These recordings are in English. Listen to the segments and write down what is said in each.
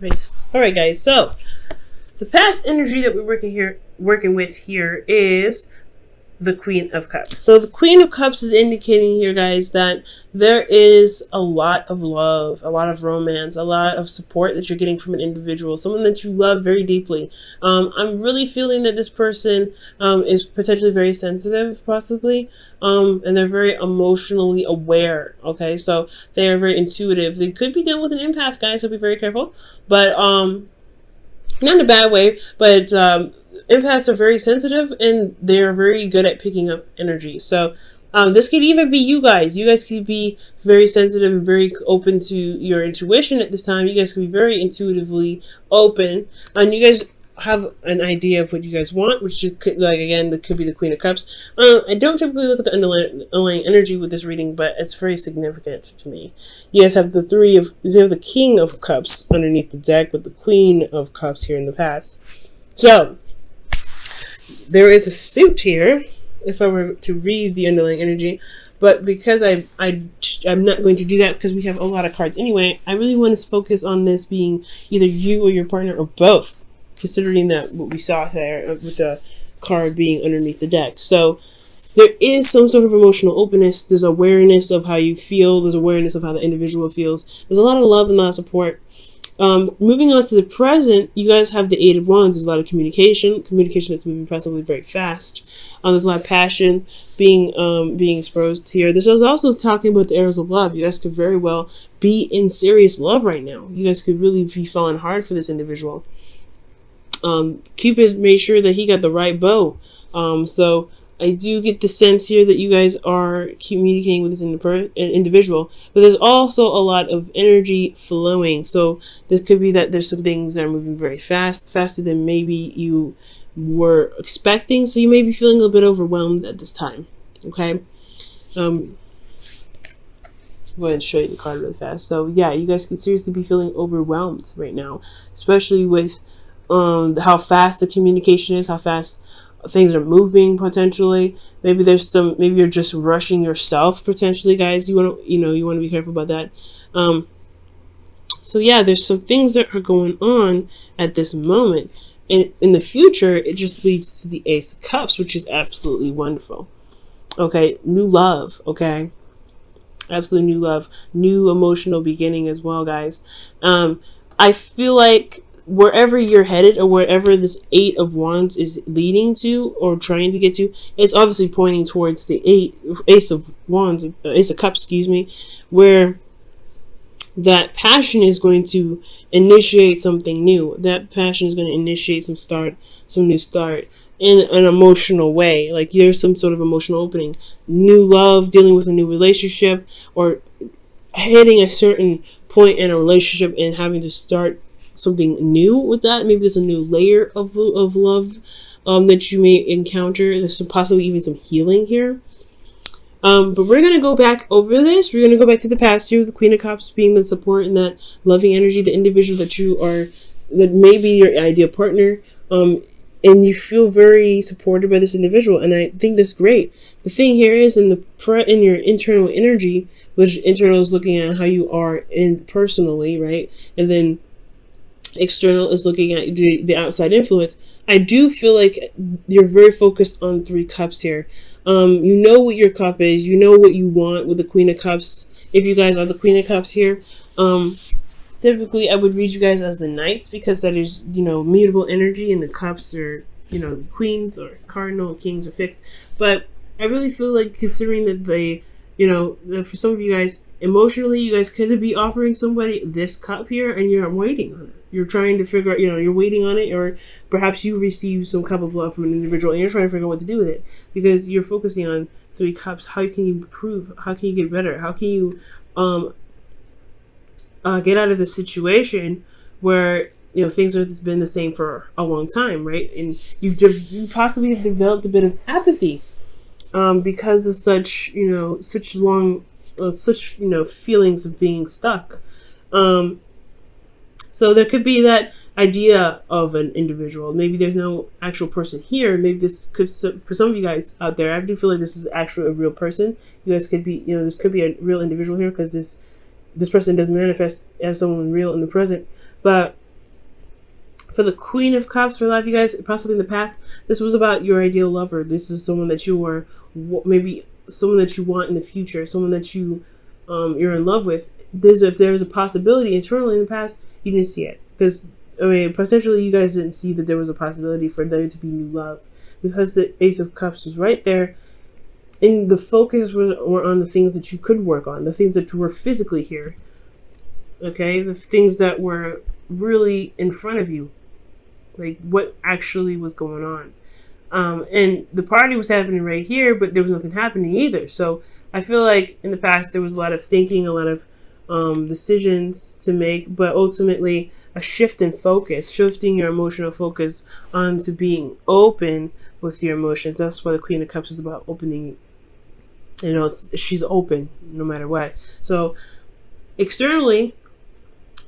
Right. All right, guys. So the past energy that we're working with here is the Queen of Cups. So the Queen of Cups is indicating here, guys, that there is a lot of love, a lot of romance, a lot of support that you're getting from an individual, someone that you love very deeply. I'm really feeling that this person is potentially very sensitive, possibly, and they're very emotionally aware. Okay, so they are very intuitive. They could be dealing with an empath, guys, so be very careful. But not in a bad way, but empaths are very sensitive and they're very good at picking up energy. So this could even be you guys. You guys could be very sensitive and very open to your intuition at this time. You guys could be very intuitively open, and you guys have an idea of what you guys want, which could, like, again, that could be the Queen of Cups. I don't typically look at the underlying energy with this reading, but it's very significant to me. You guys have you have the King of Cups underneath the deck with the Queen of Cups here in the past. So there is a suit here, if I were to read the underlying energy, but because I'm not going to do that because we have a lot of cards anyway, I really want to focus on this being either you or your partner or both, considering that what we saw there with the card being underneath the deck. So there is some sort of emotional openness. There's awareness of how you feel. There's awareness of how the individual feels. There's a lot of love and a lot of support. Moving on to the present, you guys have the Eight of Wands. There's a lot of communication that's moving possibly very fast. There's a lot of passion being exposed here. This is also talking about the arrows of love. You guys could very well be in serious love right now. You guys could really be falling hard for this individual. Cupid made sure that he got the right bow. So I do get the sense here that you guys are communicating with this individual, but there's also a lot of energy flowing. So this could be that there's some things that are moving very fast, faster than maybe you were expecting. So you may be feeling a little bit overwhelmed at this time. Okay. Go ahead and show you the card really fast. So yeah, you guys can seriously be feeling overwhelmed right now, especially with how fast the communication is, how fast things are moving potentially. Maybe you're just rushing yourself potentially, guys. You want to be careful about that. So yeah, there's some things that are going on at this moment, and in the future it just leads to the Ace of Cups, which is absolutely wonderful. Okay, new love. Okay, absolutely new love, new emotional beginning as well, guys. I feel like wherever you're headed or wherever this Eight of Wands is leading to or trying to get to, it's obviously pointing towards the Ace of Wands, Ace of Cups, excuse me, where that passion is going to initiate something new. That passion is going to initiate some new start in an emotional way. Like there's some sort of emotional opening, new love, dealing with a new relationship, or hitting a certain point in a relationship and having to start something new with that. Maybe there's a new layer of love that you may encounter. There's possibly even some healing here. But we're going to go back over this. We're going to go back to the past here with the Queen of Cups being the support and that loving energy, the individual that may be your ideal partner. And you feel very supported by this individual. And I think that's great. The thing here is in your internal energy, which internal is looking at how you are personally, right? And then external is looking at the outside influence. I do feel like you're very focused on Three Cups here. You know what your cup is. You know what you want with the Queen of Cups. If you guys are the Queen of Cups here, typically I would read you guys as the Knights because that is, mutable energy, and the Cups are, Queens or Cardinal, Kings are fixed. But I really feel like, considering that that for some of you guys, emotionally, you guys could be offering somebody this cup here and you're waiting on it. You're trying to figure out, you're waiting on it, or perhaps you receive some cup of love from an individual and you're trying to figure out what to do with it because you're focusing on Three Cups. How can you improve? How can you get better? How can you get out of the situation where things have been the same for a long time, right? And you possibly have developed a bit of apathy because of such feelings of being stuck. So there could be that idea of an individual. Maybe there's no actual person here. Maybe this could, for some of you guys out there, I do feel like this is actually a real person. You guys could be, this could be a real individual here because this person does manifest as someone real in the present. But For the Queen of Cups, for a lot of you guys, possibly in the past, this was about your ideal lover. This is someone that you were, maybe someone that you want in the future, someone that you're in love with. If there's a possibility internally in the past, you didn't see it. Because, I mean, potentially you guys didn't see that there was a possibility for there to be new love. Because the Ace of Cups was right there, and the focus were on the things that you could work on, the things that were physically here. Okay? The things that were really in front of you. Like, what actually was going on. And the party was happening right here, but there was nothing happening either. So I feel like in the past there was a lot of thinking, a lot of decisions to make, but ultimately a shift in focus, shifting your emotional focus onto being open with your emotions. That's what the Queen of Cups is about, opening. You know, she's open no matter what. So externally,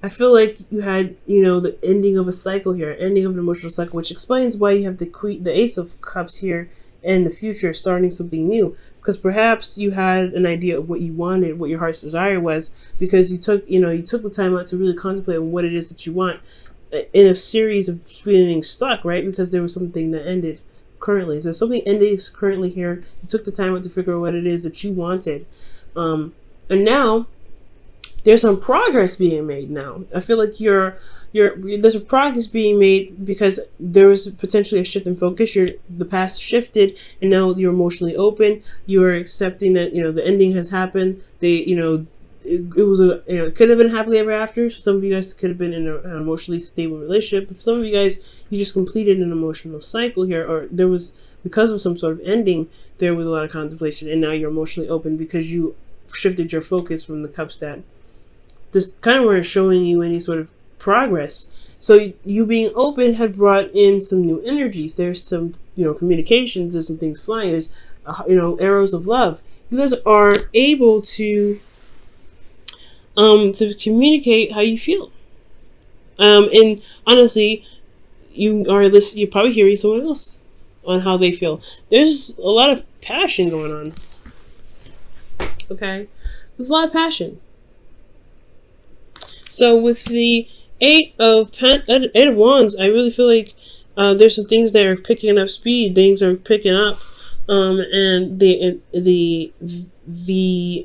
I feel like you had, you know, the ending of a cycle here, ending of an emotional cycle, which explains why you have the Ace of Cups here in the future, starting something new. Because perhaps you had an idea of what you wanted, what your heart's desire was, because you took the time out to really contemplate on what it is that you want in a series of feeling stuck, right? Because there was something that ended currently. So something ended currently here. You took the time out to figure out what it is that you wanted. And now there's some progress being made now. I feel like there's a progress being made because there was potentially a shift in focus. The past shifted, and now you're emotionally open. You're accepting that, you know, the ending has happened. It could have been happily ever after. Some of you guys could have been in an emotionally stable relationship. But for some of you guys, you just completed an emotional cycle here, or there was, because of some sort of ending, there was a lot of contemplation, and now you're emotionally open because you shifted your focus from the cups that just kind of weren't showing you any sort of progress. So you being open had brought in some new energies. There's some, you know, communications. There's some things flying. There's, arrows of love. You guys are able to communicate how you feel. And honestly, you're probably hearing someone else on how they feel. There's a lot of passion going on. Okay, there's a lot of passion. So with the Eight of Wands, I really feel like there's some things that are picking up speed. Things are picking up, and the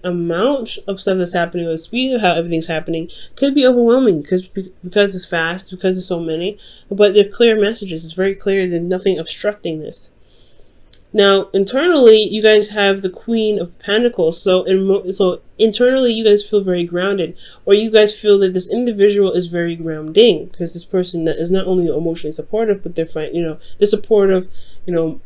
amount of stuff that's happening, or the speed of how everything's happening, could be overwhelming because it's fast, because there's so many. But they're clear messages. It's very clear. There's nothing obstructing this. Now, internally, you guys have the Queen of Pentacles. So internally, you guys feel very grounded, or you guys feel that this individual is very grounding, because this person that is not only emotionally supportive, but they're supportive, in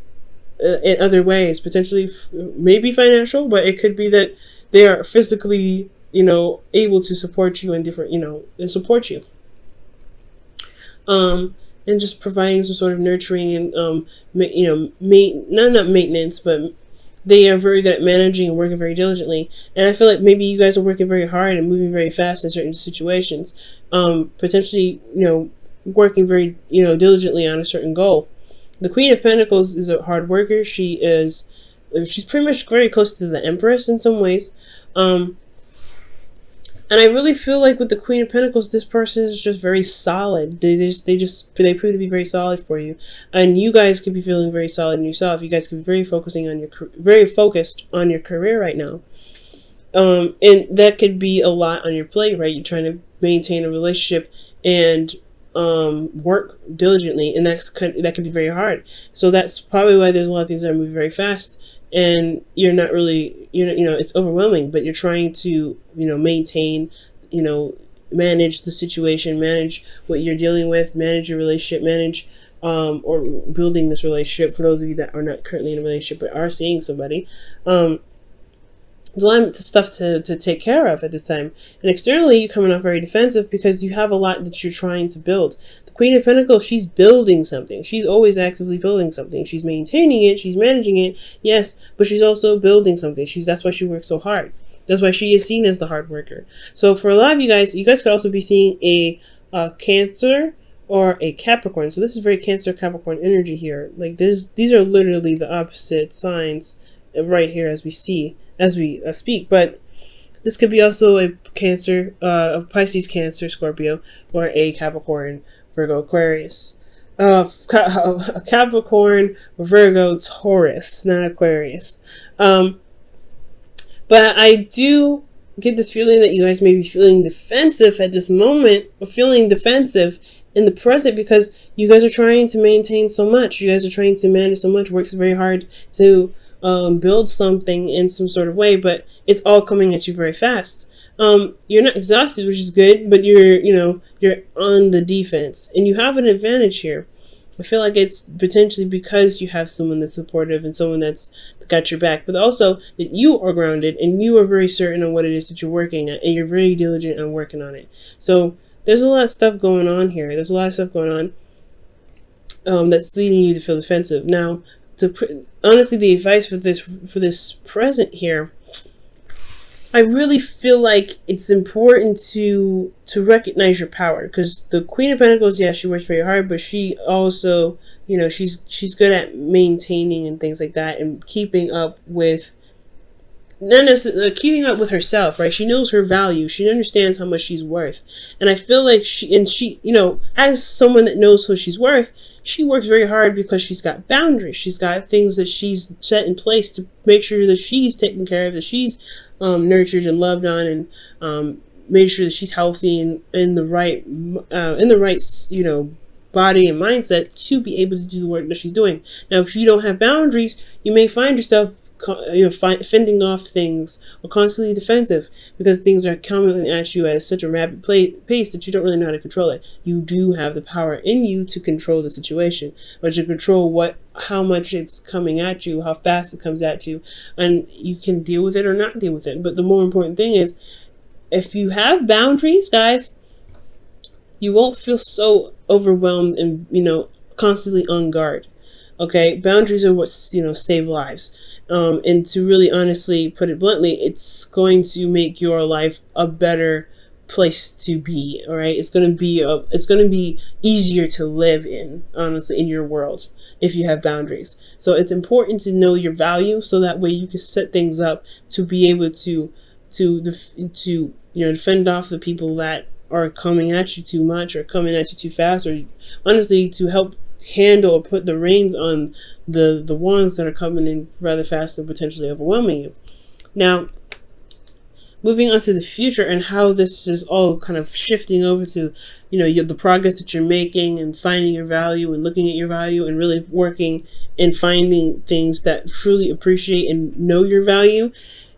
other ways, potentially maybe financial, but it could be that they are physically, able to support you in different, support you. And just providing some sort of nurturing and, not maintenance, but they are very good at managing and working very diligently. And I feel like maybe you guys are working very hard and moving very fast in certain situations, potentially, working very, diligently on a certain goal. The Queen of Pentacles is a hard worker. She's pretty much very close to the Empress in some ways. And I really feel like with the Queen of Pentacles, this person is just very solid. They prove to be very solid for you, and you guys could be feeling very solid in yourself. You guys could be very focused on your career right now, and that could be a lot on your plate, right? You're trying to maintain a relationship and work diligently, and that could be very hard. So that's probably why there's a lot of things that are moving very fast. And you're not really, it's overwhelming, but you're trying to, maintain, manage the situation, manage what you're dealing with, manage your relationship, manage, or building this relationship for those of you that are not currently in a relationship but are seeing somebody. There's a lot of stuff to take care of at this time. And externally, you're coming off very defensive because you have a lot that you're trying to build. The Queen of Pentacles, she's building something. She's always actively building something. She's maintaining it. She's managing it. Yes, but she's also building something. That's why she works so hard. That's why she is seen as the hard worker. So for a lot of you guys could also be seeing a Cancer or a Capricorn. So this is very Cancer Capricorn energy here. Like these are literally the opposite signs right here as we speak, but this could be also a Cancer, a Pisces, Cancer, Scorpio, or a Capricorn Virgo, Aquarius. Capricorn, Virgo, Taurus, not Aquarius. But I do get this feeling that you guys may be feeling defensive at this moment, or feeling defensive in the present, because you guys are trying to maintain so much. You guys are trying to manage so much, works very hard to build something in some sort of way, but it's all coming at you very fast. You're not exhausted, which is good, but you're on the defense, and you have an advantage here. I feel like it's potentially because you have someone that's supportive and someone that's got your back, but also that you are grounded and you are very certain on what it is that you're working at, and you're very diligent on working on it. So there's a lot of stuff going on here. There's a lot of stuff going on that's leading you to feel defensive. Now, honestly, the advice for this present here, I really feel like it's important to recognize your power, because the Queen of Pentacles, yeah, she works very hard, but she also, she's good at maintaining and things like that, and keeping up with, not necessarily keeping up with herself, right? She knows her value. She understands how much she's worth, and I feel like she, as someone that knows who she's worth, she works very hard because she's got boundaries. She's got things that she's set in place to make sure that she's taken care of, that she's nurtured and loved on, and made sure that she's healthy and in the right body and mindset to be able to do the work that she's doing. Now, if you don't have boundaries, you may find yourself fending off things, or constantly defensive, because things are coming at you at such a rapid pace that you don't really know how to control it. You do have the power in you to control the situation, or to control how much it's coming at you, how fast it comes at you, and you can deal with it or not deal with it. But the more important thing is, if you have boundaries, guys, you won't feel so overwhelmed and constantly on guard. Okay, boundaries are what save lives, and to really honestly put it bluntly, it's going to make your life a better place to be. All right, it's going to be easier to live in, honestly, in your world, if you have boundaries. So it's important to know your value, so that way you can set things up to be able to defend off the people that are coming at you too much, or coming at you too fast, or honestly to help handle or put the reins on the ones that are coming in rather fast and potentially overwhelming you. Now, moving on to the future and how this is all kind of shifting over to the progress that you're making, and finding your value, and looking at your value, and really working and finding things that truly appreciate and know your value.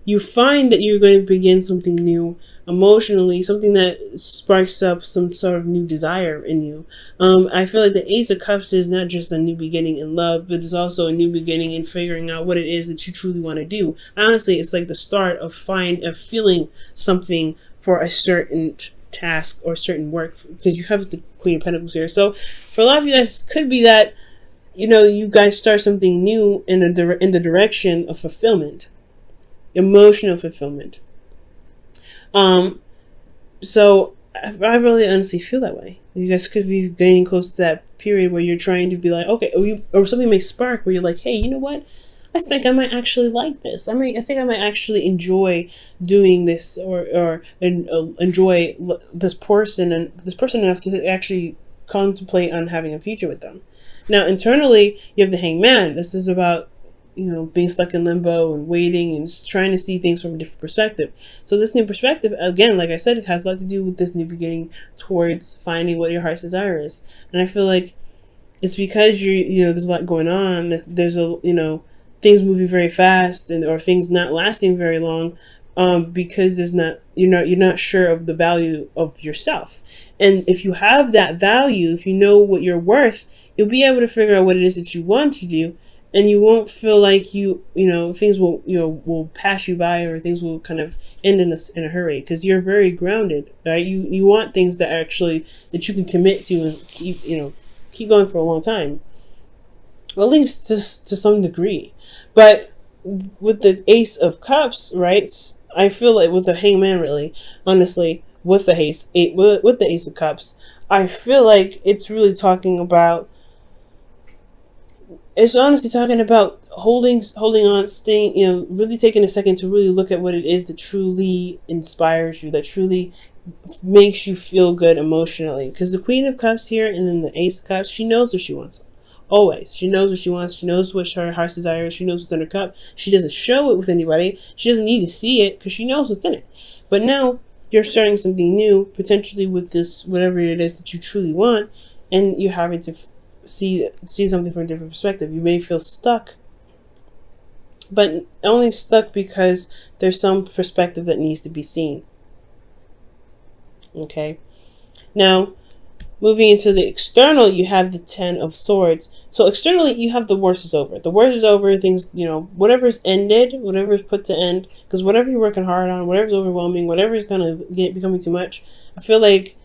You find that you're going to begin something new emotionally, something that sparks up some sort of new desire in you. I feel like the Ace of Cups is not just a new beginning in love, but it's also a new beginning in figuring out what it is that you truly want to do. Honestly, it's like the start of feeling something for a certain task or certain work, because you have the Queen of Pentacles here. So for a lot of you guys, it could be that you guys start something new in the direction of fulfillment, emotional fulfillment. So I really honestly feel that way. You guys could be getting close to that period where you're trying to be like, okay, or something may spark where you're like, hey, you know what? I think I might actually like this. I think I might actually enjoy doing this, or enjoy this person enough to actually contemplate on having a future with them. Now, internally, you have the Hangman. This is about being stuck in limbo and waiting and just trying to see things from a different perspective. So this new perspective, again, like I said, it has a lot to do with this new beginning towards finding what your heart's desire is. And I feel like it's because there's a lot going on. There's things moving very fast, or things not lasting very long, because you're not sure of the value of yourself. And if you have that value, if you know what you're worth, you'll be able to figure out what it is that you want to do. And you won't feel like things will pass you by, or things will kind of end in a hurry, because you're very grounded, right? You want things that you can commit to and keep going for a long time, or at least to some degree. But with the Ace of Cups, right? I feel like with the Hangman, really, honestly, with the Ace of Cups, I feel like it's really talking about. It's honestly talking about holding on, staying, really taking a second to really look at what it is that truly inspires you, that truly makes you feel good emotionally. Because the Queen of Cups here and then the Ace of Cups, she knows what she wants. Always. She knows what she wants. She knows what her heart's desire is. She knows what's in her cup. She doesn't show it with anybody. She doesn't need to see it because she knows what's in it. But now you're starting something new, potentially with this, whatever it is that you truly want, and you're having to see something from a different perspective. You may feel stuck, but only stuck because there's some perspective that needs to be seen. Okay. Now, moving into the external, you have the Ten of Swords. So externally, you have the worst is over. The worst is over. Things, whatever's ended, whatever's put to end, because whatever you're working hard on, whatever's overwhelming, whatever is kind of becoming too much, I feel like,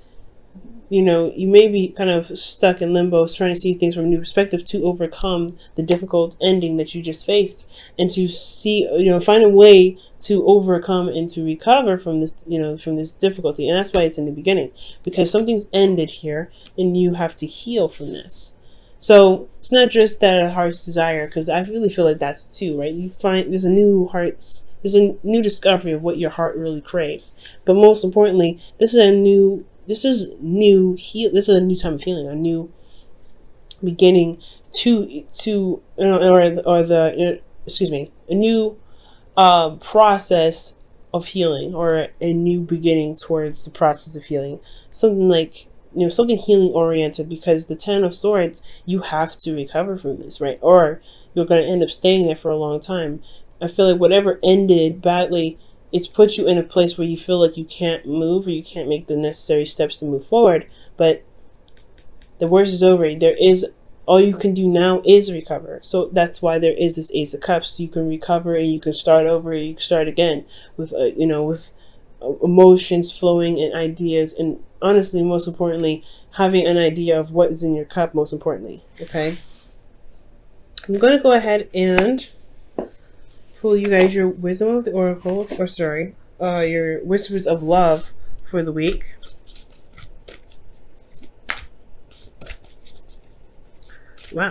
you may be kind of stuck in limbo, trying to see things from a new perspective to overcome the difficult ending that you just faced, and to see, find a way to overcome and to recover from this, from this difficulty. And that's why it's in the beginning, because something's ended here and you have to heal from this. So it's not just that a heart's desire, because I really feel like that's too, right? You find there's a new discovery of what your heart really craves. But most importantly, this is a new time of healing, a new beginning a new process of healing, or a new beginning towards the process of healing. Something like, something healing oriented, because the Ten of Swords, you have to recover from this, right? Or you're going to end up staying there for a long time. I feel like whatever ended badly, it's put you in a place where you feel like you can't move, or you can't make the necessary steps to move forward. But the worst is over. All you can do now is recover. So that's why there is this Ace of Cups. So you can recover and you can start over, and you can start again with, with emotions flowing and ideas. And honestly, most importantly, having an idea of what is in your cup, most importantly. Okay. I'm going to go ahead and pull you guys your Wisdom of the Oracle, your Whispers of Love for the week. Wow.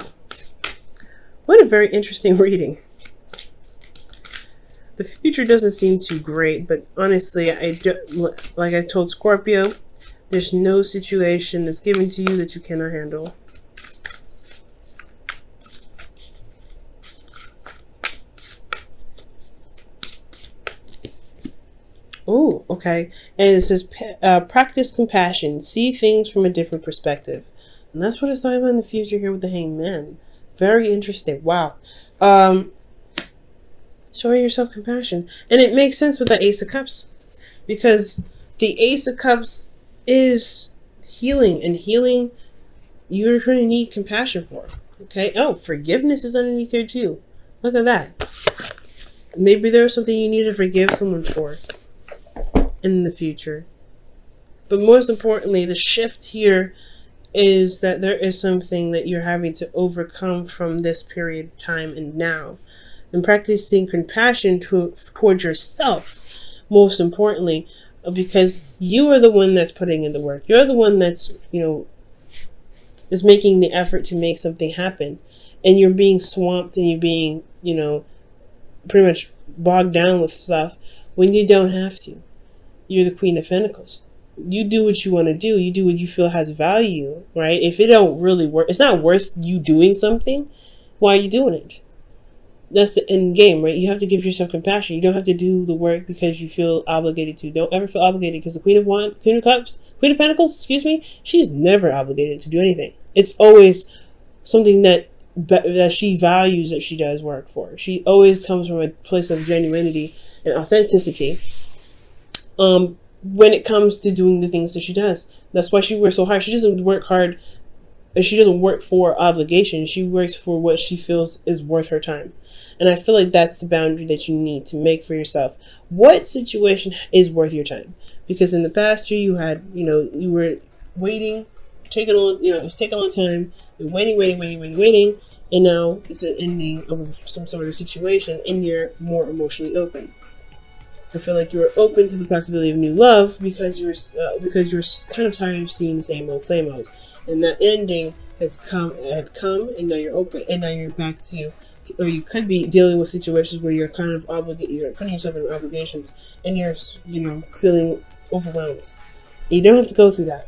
What a very interesting reading. The future doesn't seem too great, but honestly, like I told Scorpio, there's no situation that's given to you that you cannot handle. Oh, okay. And it says, practice compassion. See things from a different perspective. And that's what it's talking about in the future here with the Hanged Man. Very interesting. Wow. Showing yourself compassion. And it makes sense with the Ace of Cups, because the Ace of Cups is healing, and healing you're going to need compassion for. Okay. Oh, forgiveness is underneath here too. Look at that. Maybe there's something you need to forgive someone for in the future. But most importantly, the shift here is that there is something that you're having to overcome from this period of time and now. And practicing compassion towards yourself, most importantly, because you are the one that's putting in the work. You're the one that's, is making the effort to make something happen. And you're being swamped, and you're being, pretty much bogged down with stuff when you don't have to. You're the Queen of Pentacles. You do what you want to do. You do what you feel has value, right? If it don't really work, it's not worth you doing something. Why are you doing it? That's the end game, right? You have to give yourself compassion. You don't have to do the work because you feel obligated to. Don't ever feel obligated, because the Queen of Pentacles, she's never obligated to do anything. It's always something that she values, that she does work for. She always comes from a place of genuinity and authenticity. When it comes to doing the things that she does. That's why she works so hard. She doesn't work hard, and she doesn't work for obligation. She works for what she feels is worth her time. And I feel like that's the boundary that you need to make for yourself. What situation is worth your time? Because in the past year, you had, you were waiting, it was taking a long time, you're waiting, and now it's an ending of some sort of situation, and you're more emotionally open. I feel like you were open to the possibility of new love because you're kind of tired of seeing the same old, and that ending had come, and now you're open, and now you're back to, or you could be dealing with situations where you're kind of you're putting yourself in obligations, and you're feeling overwhelmed. You don't have to go through that.